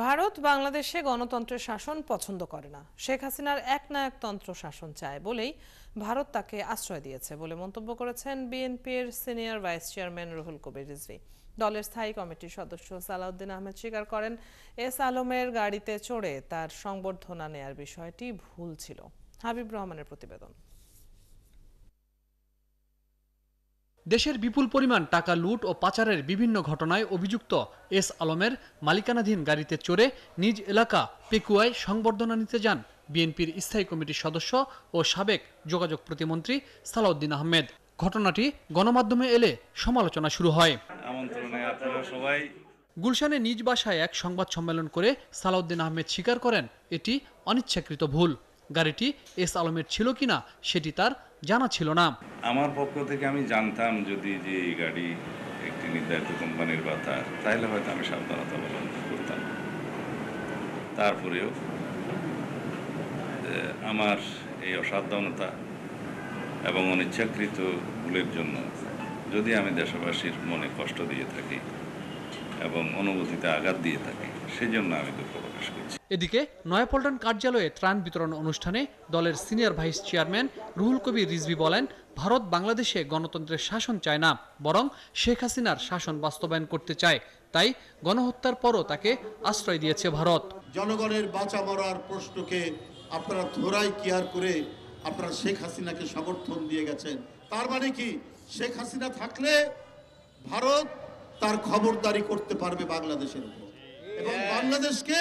ভারত বাংলাদেশে গণতন্ত্রের শাসন পছন্দ করে না, শেখ হাসিনার একনায়কতন্ত্র শাসন চায় বলেই ভারত তাকে আশ্রয় দিয়েছে বলে মন্তব্য করেছেন বিএনপির senior vice chairman Ruhul Kabir Rizvi. দলের স্থায়ী কমিটির সদস্য সালাউদ্দিন আহমেদ স্বীকার করেন, এস আলমের গাড়িতে চড়ে তার সংবর্ধনা নেয়ার বিষয়টি ভুল ছিল। হাবিব রহমানের প্রতিবেদন। দেশের বিপুল পরিমাণ টাকা লুট ও পাচারের বিভিন্ন ঘটনায় অভিযুক্ত এস আলমের মালিকানাধীন গাড়িতে চড়ে নিজ এলাকা পেকুয়ায় সংবর্ধনা নিতে যান বিএনপির স্থায়ী কমিটির সদস্য ও সাবেক যোগাযোগ প্রতিমন্ত্রী সালাউদ্দিন আহমেদ। ঘটনাটি গণমাধ্যমে এলে সমালোচনা শুরু হয়। গুলশানে নিজ বাসায় এক সংবাদ সম্মেলন করে সালাউদ্দিন আহমেদ স্বীকার করেন, এটি অনিচ্ছাকৃত ভুল। গাড়িটি এস আলমের ছিল কিনা সেটি তার জানা ছিল না। আমার পক্ষ থেকে আমি জানতাম যদি যে এই গাড়ি একটি নির্ধারিত কোম্পানির বা তাহলে হয়তো আমি সাবধানতা অবলম্বন করতাম। তারপরেও আমার এই অসাবধানতা এবং অনিচ্ছাকৃত ভুলের জন্য যদি আমি দেশবাসীর মনে কষ্ট দিয়ে থাকি এবং অনুভূতিতে আঘাত দিয়ে থাকি, সেজন্য আমি দুঃখ প্রকাশ করছি। এদিকে নয়াপল্টন কার্যালয়ে ত্রাণ বিতরণ অনুষ্ঠানে দলের senior vice chairman Ruhul Kabir Rizvi বলেন, ভারত বাংলাদেশে গণতন্ত্রের শাসন চায় না, বরং শেখ হাসিনার শাসন বাস্তবায়ন করতে চায়। তাই গণহত্যার পরও তাকে আশ্রয় দিয়েছে ভারত। জনগণের বাঁচা মরার প্রশ্নকে আপনারা ধরাই কেয়ার করে আপনারা শেখ হাসিনাকে সমর্থন দিয়ে গেছেন। তার মানে কি, শেখ হাসিনা থাকলে ভারত তার খবরদারি করতে পারবে বাংলাদেশের উপর, এবং বাংলাদেশকে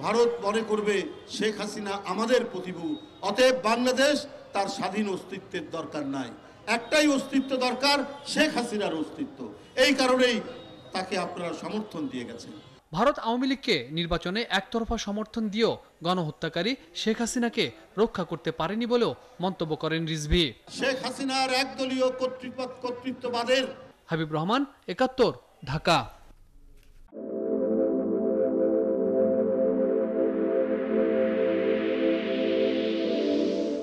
ভারত মনে করবে শেখ হাসিনা আমাদের প্রতিভূ। অতএব বাংলাদেশ তার স্বাধীন অস্তিত্বের দরকার নাই, একটাই অস্তিত্ব দরকার, শেখ হাসিনার অস্তিত্ব। এই কারণেই তাকে আপনারা সমর্থন দিয়ে গেছেন। ভারত আওয়ামী লীগকে নির্বাচনে একতরফা সমর্থন দিয়েও গণহত্যাকারী শেখ হাসিনাকে রক্ষা করতে পারেনি বলেও মন্তব্য করেন রিজভী। শেখ হাসিনার একদলীয় কর্তৃত্ববাদের। হাবিব রহমান, ৭১, ঢাকা।